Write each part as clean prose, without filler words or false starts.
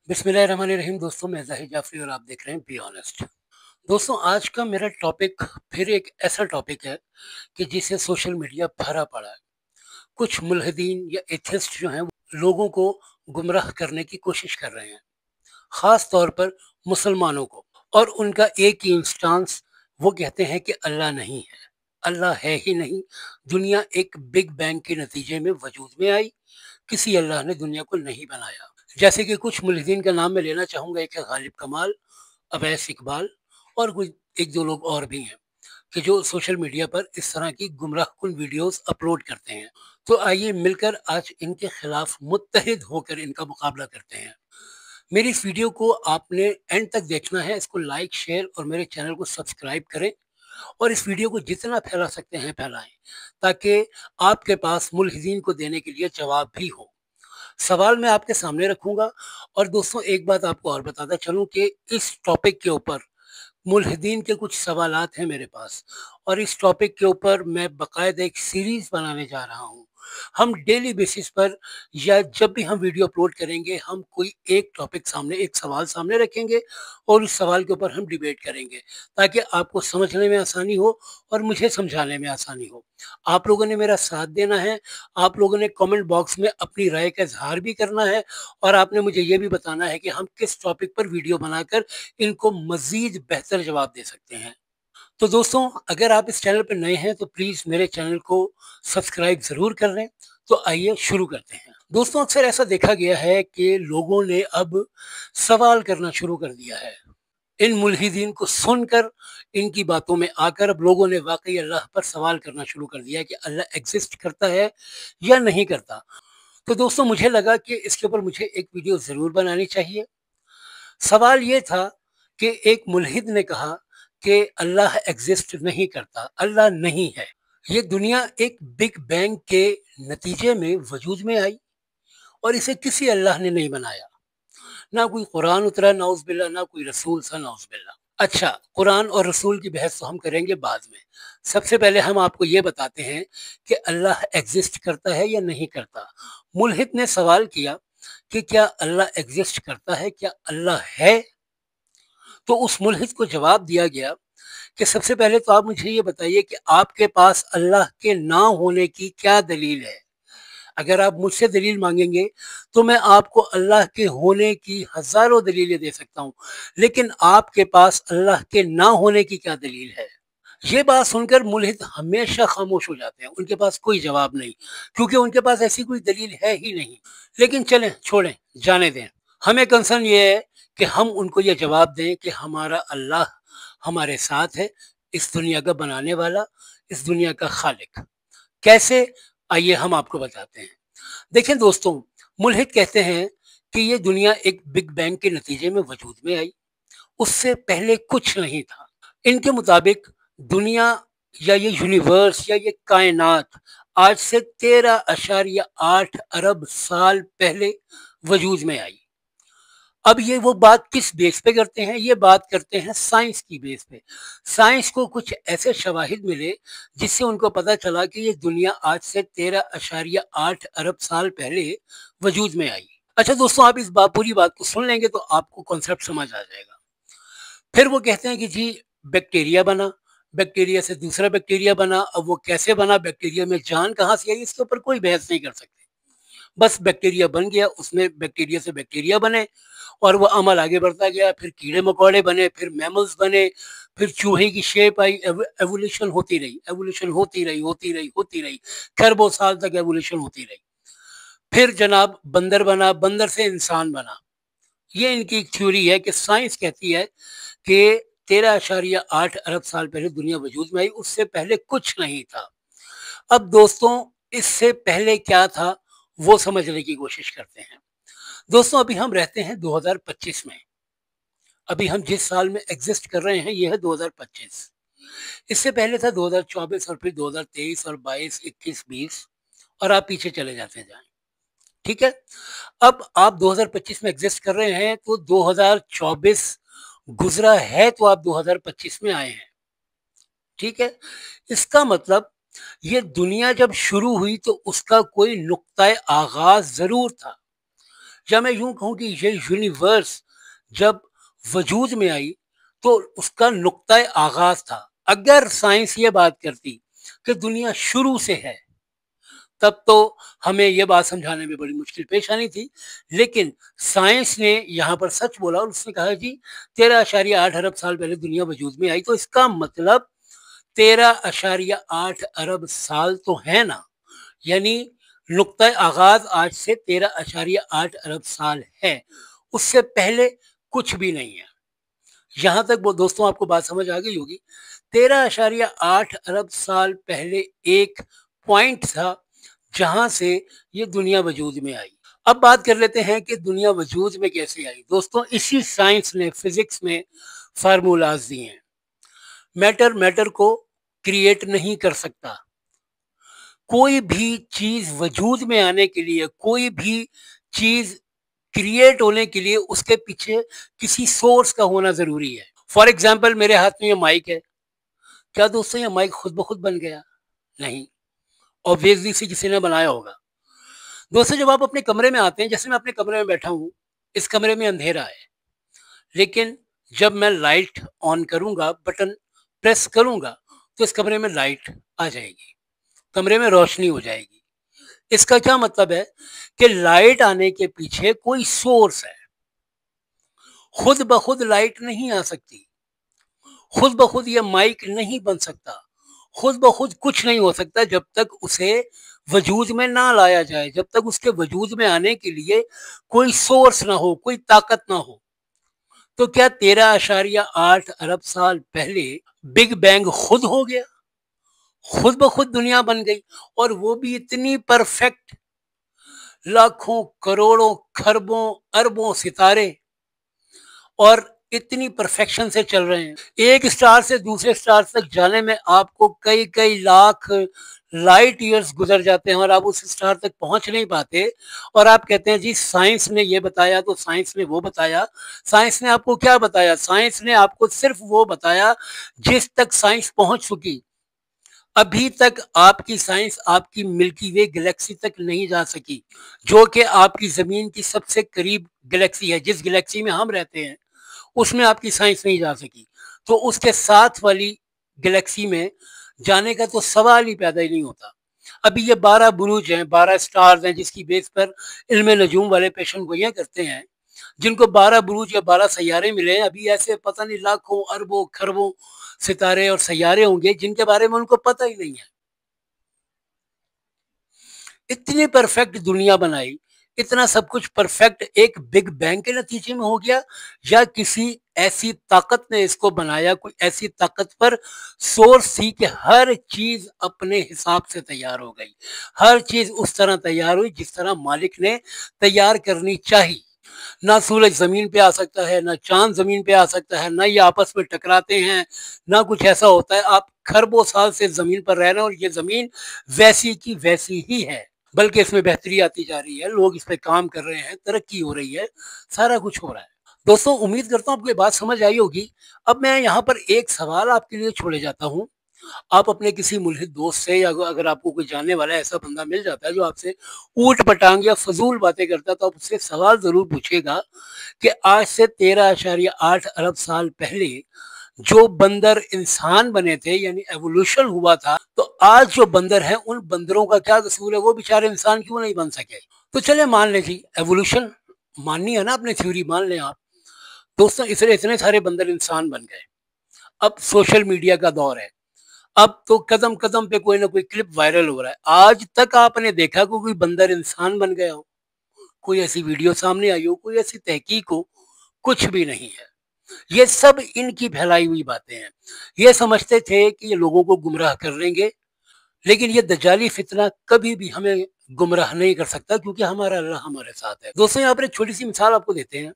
बिस्मिल्लाहिर्रहमानिर्रहीम। दोस्तों, मैं ज़ाहिद जाफ़री और आप देख रहे हैं बी ऑनेस्ट। दोस्तों, आज का मेरा टॉपिक फिर एक ऐसा टॉपिक है कि जिसे सोशल मीडिया भरा पड़ा है। कुछ मुल्हिदीन या एथिस्ट जो हैं वो लोगों को गुमराह करने की कोशिश कर रहे हैं, ख़ास तौर पर मुसलमानों को। और उनका एक ही इंस्टांस, वो कहते हैं कि अल्लाह नहीं है, अल्लाह है ही नहीं। दुनिया एक बिग बैंग के नतीजे में वजूद में आई, किसी अल्लाह ने दुनिया को नहीं बनाया। जैसे कि कुछ मुल्हिदीन का नाम मैं लेना चाहूँगा, एक है गालिब कमाल, अवैस इकबाल और कुछ एक दो लोग और भी हैं कि जो सोशल मीडिया पर इस तरह की गुमराहकुन वीडियोस अपलोड करते हैं। तो आइए मिलकर आज इनके खिलाफ मुत्तहिद होकर इनका मुकाबला करते हैं। मेरी इस वीडियो को आपने एंड तक देखना है, इसको लाइक शेयर और मेरे चैनल को सब्सक्राइब करें और इस वीडियो को जितना फैला सकते हैं फैलाएं, ताकि आपके पास मुल्हिदीन को देने के लिए जवाब भी हो। सवाल मैं आपके सामने रखूंगा। और दोस्तों, एक बात आपको और बताता चलूं कि इस टॉपिक के ऊपर मुल्हिदीन के कुछ सवालात हैं मेरे पास, और इस टॉपिक के ऊपर मैं बाकायदा एक सीरीज बनाने जा रहा हूं। हम डेली बेसिस पर या जब भी हम वीडियो अपलोड करेंगे, हम कोई एक टॉपिक सामने, एक सवाल सामने रखेंगे और उस सवाल के ऊपर हम डिबेट करेंगे, ताकि आपको समझने में आसानी हो और मुझे समझाने में आसानी हो। आप लोगों ने मेरा साथ देना है, आप लोगों ने कमेंट बॉक्स में अपनी राय का इजहार भी करना है, और आपने मुझे ये भी बताना है कि हम किस टॉपिक पर वीडियो बनाकर इनको मजीद बेहतर जवाब दे सकते हैं। तो दोस्तों, अगर आप इस चैनल पर नए हैं तो प्लीज मेरे चैनल को सब्सक्राइब जरूर कर लें। तो आइए शुरू करते हैं। दोस्तों, अक्सर ऐसा देखा गया है कि लोगों ने अब सवाल करना शुरू कर दिया है। इन मुल्हिदीन को सुनकर, इनकी बातों में आकर अब लोगों ने वाकई अल्लाह पर सवाल करना शुरू कर दिया है कि अल्लाह एग्जिस्ट करता है या नहीं करता। तो दोस्तों, मुझे लगा कि इसके ऊपर मुझे एक वीडियो ज़रूर बनानी चाहिए। सवाल ये था कि एक मुल्हिद ने कहा कि अल्लाह एग्जिस्ट नहीं करता, अल्लाह नहीं है। ये दुनिया एक बिग बैंग के नतीजे में वजूद में आई और इसे किसी अल्लाह ने नहीं बनाया। ना कोई कुरान उतरा नाउज़ ना कोई रसूल सा नाउज़। अच्छा, कुरान और रसूल की बहस तो हम करेंगे बाद में। सबसे पहले हम आपको ये बताते हैं कि अल्लाह एग्जिस्ट करता है या नहीं करता। मुल्हिद ने सवाल किया कि क्या अल्लाह एग्जिस्ट करता है, क्या अल्लाह है। तो उस मुल्हिद को जवाब दिया गया कि सबसे पहले तो आप मुझे ये बताइए कि आपके पास अल्लाह के ना होने की क्या दलील है। अगर आप मुझसे दलील मांगेंगे तो मैं आपको अल्लाह के होने की हजारों दलीलें दे सकता हूँ, लेकिन आपके पास अल्लाह के ना होने की क्या दलील है। ये बात सुनकर मुल्हिद हमेशा खामोश हो जाते हैं, उनके पास कोई जवाब नहीं, क्योंकि उनके पास ऐसी कोई दलील है ही नहीं। लेकिन चलें, छोड़ें, जाने दें। हमें कंसर्न ये है कि हम उनको ये जवाब दें कि हमारा अल्लाह हमारे साथ है, इस दुनिया का बनाने वाला, इस दुनिया का खालिक। कैसे? आइए हम आपको बताते हैं। देखें दोस्तों, मुल्हिद कहते हैं कि ये दुनिया एक बिग बैंग के नतीजे में वजूद में आई, उससे पहले कुछ नहीं था। इनके मुताबिक दुनिया या ये यूनिवर्स या ये कायनात आज से 13.8 अरब साल पहले वजूद में आई। अब ये वो बात किस बेस पे करते हैं? ये बात करते हैं साइंस की बेस पे। साइंस को कुछ ऐसे शवाहिद मिले जिससे उनको पता चला कि ये दुनिया आज से 13.8 अरब साल पहले वजूद में आई। अच्छा दोस्तों, आप इस बात पूरी बात को सुन लेंगे तो आपको कॉन्सेप्ट समझ आ जाएगा। फिर वो कहते हैं कि जी, बैक्टीरिया बना, बैक्टीरिया से दूसरा बैक्टीरिया बना। अब वो कैसे बना, बैक्टीरिया में जान कहाँ से आई, इसके ऊपर कोई बहस नहीं कर सकते। बस बैक्टीरिया बन गया, उसमें बैक्टीरिया से बैक्टीरिया बने और वो अमल आगे बढ़ता गया। फिर कीड़े मकोड़े बने, फिर मैमल्स बने, फिर चूहे की शेप आई। एवोल्यूशन होती रही, एवोल्यूशन होती रही, होती रही, होती रही। खरबों साल तक एवोल्यूशन होती रही। फिर जनाब बंदर बना, बंदर से इंसान बना। ये इनकी एक थ्योरी है कि साइंस कहती है कि 13.8 अरब साल पहले दुनिया वजूद में आई, उससे पहले कुछ नहीं था। अब दोस्तों, इससे पहले क्या था वो समझने की कोशिश करते हैं। दोस्तों, अभी हम रहते हैं 2025 में। अभी हम जिस साल में एग्जिस्ट कर रहे हैं ये है 2025। इससे पहले था 2024 और फिर 2023 और 22, 21, 20, और आप पीछे चले जाते जाएं। ठीक है। अब आप 2025 में एग्जिस्ट कर रहे हैं तो 2024 गुजरा है तो आप 2025 में आए हैं। ठीक है। इसका मतलब ये दुनिया जब शुरू हुई तो उसका कोई नुक्ता आगाज जरूर था, या मैं यूं कहूं कि ये यूनिवर्स जब वजूद में आई तो उसका नुक्ता आगाज था। अगर साइंस ये बात करती कि दुनिया शुरू से है, तब तो हमें यह बात समझाने में बड़ी मुश्किल पेश आनी थी। लेकिन साइंस ने यहाँ पर सच बोला और उसने कहा जी 13.8 अरब साल पहले दुनिया वजूद में आई, तो इसका मतलब 13.8 अरब साल तो है ना, यानी नुक्ता आगाज आज से 13.8 अरब साल है, उससे पहले कुछ भी नहीं है। यहां तक वो दोस्तों आपको बात समझ आ गई होगी। 13.8 अरब साल पहले एक पॉइंट था जहां से ये दुनिया वजूद में आई। अब बात कर लेते हैं कि दुनिया वजूद में कैसे आई। दोस्तों इसी साइंस ने फिजिक्स में फार्मूलाज दिए हैं। मैटर मैटर को क्रिएट नहीं कर सकता। कोई भी चीज वजूद में आने के लिए, कोई भी चीज क्रिएट होने के लिए उसके पीछे किसी सोर्स का होना जरूरी है। फॉर एग्जाम्पल मेरे हाथ में ये माइक है, क्या दोस्तों ये माइक खुद ब खुद बन गया? नहीं, ऑब्वियसली से किसी ने बनाया होगा। दोस्तों जब आप अपने कमरे में आते हैं, जैसे मैं अपने कमरे में बैठा हूँ, इस कमरे में अंधेरा है, लेकिन जब मैं लाइट ऑन करूंगा, बटन प्रेस करूंगा, तो इस कमरे में लाइट आ जाएगी, कमरे में रोशनी हो जाएगी। इसका क्या मतलब है कि लाइट आने के पीछे कोई सोर्स है। खुद ब खुद लाइट नहीं आ सकती, खुद ब खुद ये माइक नहीं बन सकता, खुद ब खुद कुछ नहीं हो सकता जब तक उसे वजूद में ना लाया जाए, जब तक उसके वजूद में आने के लिए कोई सोर्स ना हो, कोई ताकत ना हो। तो क्या 13.8 अरब साल पहले बिग बैंग खुद हो गया, खुद ब खुद दुनिया बन गई, और वो भी इतनी परफेक्ट, लाखों करोड़ों खरबों अरबों सितारे और इतनी परफेक्शन से चल रहे हैं। एक स्टार से दूसरे स्टार तक जाने में आपको कई कई लाख लाइट ईयर्स गुजर जाते हैं और आप उस स्टार तक पहुंच नहीं पाते, और आप कहते हैं जी साइंस ने ये बताया तो साइंस ने वो बताया। साइंस ने आपको क्या बताया? साइंस ने आपको सिर्फ वो बताया जिस तक साइंस पहुंच चुकी। अभी तक आपकी साइंस आपकी मिल्की वे गैलेक्सी तक नहीं जा सकी, जो कि आपकी जमीन की सबसे करीब गैलेक्सी है। जिस गैलेक्सी में हम रहते हैं उसमें आपकी साइंस नहीं जा सकी, तो उसके साथ वाली गैलेक्सी में जाने का तो सवाल ही पैदा ही नहीं होता। अभी ये 12 बुरुज हैं, 12 स्टार्स हैं, जिसकी बेस पर इल्म नजूम वाले पेशेंट गोइयां करते हैं, जिनको 12 बुरुज या 12 सैयारे मिले हैं। अभी ऐसे पता नहीं लाखों अरबों खरबों सितारे और सैयारे होंगे जिनके बारे में उनको पता ही नहीं है। इतनी परफेक्ट दुनिया बनाई, इतना सब कुछ परफेक्ट एक बिग बैंग के नतीजे में हो गया, या किसी ऐसी ताकत ने इसको बनाया, कोई ऐसी ताकतवर सोर्स थी कि हर चीज अपने हिसाब से तैयार हो गई, हर चीज उस तरह तैयार हुई जिस तरह मालिक ने तैयार करनी चाहिए। ना सूरज जमीन पे आ सकता है, ना चांद जमीन पे आ सकता है, ना ये आपस में टकराते हैं, ना कुछ ऐसा होता है। आप खरबों साल से जमीन पर रह रहे हैं और ये जमीन वैसी की वैसी ही है, बल्कि इसमें बेहतरी आती जा रही है, लोग इस पे काम कर रहे हैं, तरक्की हो रही है, सारा कुछ हो रहा है। दोस्तों उम्मीद करता हूँ आपको ये बात समझ आई होगी। अब मैं यहाँ पर एक सवाल आपके लिए छोड़े जाता हूँ। आप अपने किसी मुल्हिद दोस्त से, या अगर आपको कोई जानने वाला ऐसा बंदा मिल जाता है जो आपसे ऊट पटांग या फजूल बातें करता है, तो आप उससे सवाल जरूर पूछेगा कि आज से 13.8 अरब साल पहले जो बंदर इंसान बने थे, यानी एवोल्यूशन हुआ था, तो आज जो बंदर हैं उन बंदरों का क्या कसूर है, वो बेचारे इंसान क्यों नहीं बन सके? तो चले मान लें जी एवोल्यूशन माननी है ना, अपनी थ्योरी मान लें आप। दोस्तों इसलिए इतने सारे बंदर इंसान बन गए। अब सोशल मीडिया का दौर है, अब तो कदम कदम पे कोई ना कोई क्लिप वायरल हो रहा है। आज तक आपने देखा को कोई बंदर इंसान बन गया हो, कोई ऐसी वीडियो सामने आई हो, कोई ऐसी तहकीक हो? कुछ भी नहीं है। ये सब इनकी फैलाई हुई बातें हैं। ये समझते थे कि ये लोगों को गुमराह कर लेंगे, लेकिन ये दज्जाली फितना कभी भी हमें गुमराह नहीं कर सकता, क्योंकि हमारा अल्लाह हमारे साथ है। दोस्तों यहाँ पर एक छोटी सी मिसाल आपको देते हैं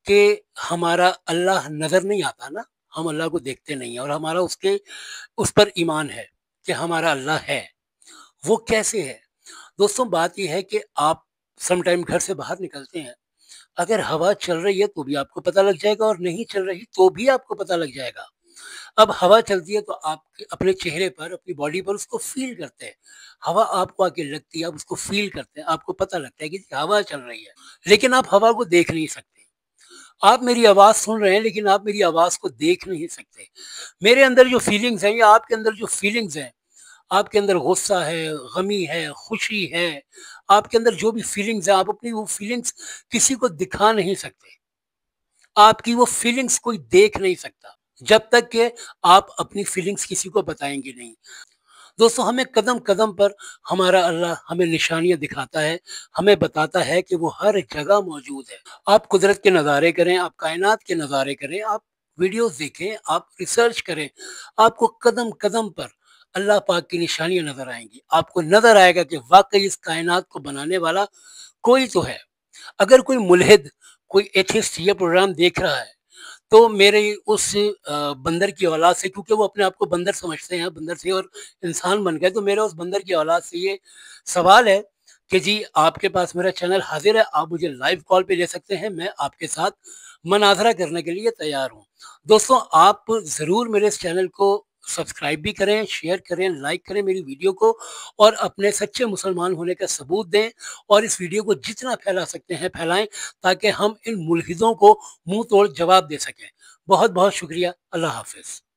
कि हमारा अल्लाह नजर नहीं आता ना, हम अल्लाह को देखते नहीं है, और हमारा उसके उस पर ईमान है कि हमारा अल्लाह है। वो कैसे है? दोस्तों बात यह है कि आप समटाइम घर से बाहर निकलते हैं, अगर हवा चल रही है तो भी आपको पता लग जाएगा, और नहीं चल रही तो भी आपको पता लग जाएगा। अब हवा चलती है तो आप अपने चेहरे पर, अपनी बॉडी पर उसको फ़ील करते हैं। हवा आपको आके लगती है, आप उसको फ़ील करते हैं, आपको पता लगता है कि हवा चल रही है। लेकिन आप हवा को देख नहीं सकते। आप मेरी आवाज़ सुन रहे हैं लेकिन आप मेरी आवाज़ को देख नहीं सकते। मेरे अंदर जो फीलिंग्स हैं या आपके अंदर जो फीलिंग्स हैं, आपके अंदर गुस्सा है, गमी है, खुशी है, आपके अंदर जो भी फीलिंग्स हैं, आप अपनी वो फीलिंग्स किसी को दिखा नहीं सकते। आपकी वो फीलिंग्स कोई देख नहीं सकता, जब तक कि आप अपनी फीलिंग्स किसी को बताएँगे नहीं। दोस्तों, हमें कदम-कदम पर हमारा अल्लाह हमें निशानियाँ दिखाता है, हमें बताता है कि वो हर जगह मौजूद है। आप कुदरत के नज़ारे करें, आप कायनात के नज़ारे करें, आप वीडियोज़ देखें, आप रिसर्च करें, आपको कदम-कदम पर अल्लाह पाक की निशानियाँ नज़र आएँगी। आपको नज़र आएगा कि वाक़ई इस कायनात को बनाने वाला कोई तो है। अगर कोई मुल्हिद, कोई एथिस्ट ये प्रोग्राम देख रहा है, तो मेरे उस बंदर की औलाद से, क्योंकि वो अपने आप को बंदर समझते हैं, बंदर से और इंसान बन गए, तो मेरा उस बंदर की औलाद से ये सवाल है कि जी आपके पास मेरा चैनल हाज़िर है, आप मुझे लाइव कॉल पे ले सकते हैं, मैं आपके साथ मनाज़रा करने के लिए तैयार हूँ। दोस्तों, आप ज़रूर मेरे इस चैनल को सब्सक्राइब भी करें, शेयर करें, लाइक करें मेरी वीडियो को और अपने सच्चे मुसलमान होने का सबूत दें और इस वीडियो को जितना फैला सकते हैं फैलाएँ, ताकि हम इन मुल्हिदों को मुँह तोड़ जवाब दे सकें। बहुत-बहुत शुक्रिया। अल्लाह हाफ़िज़।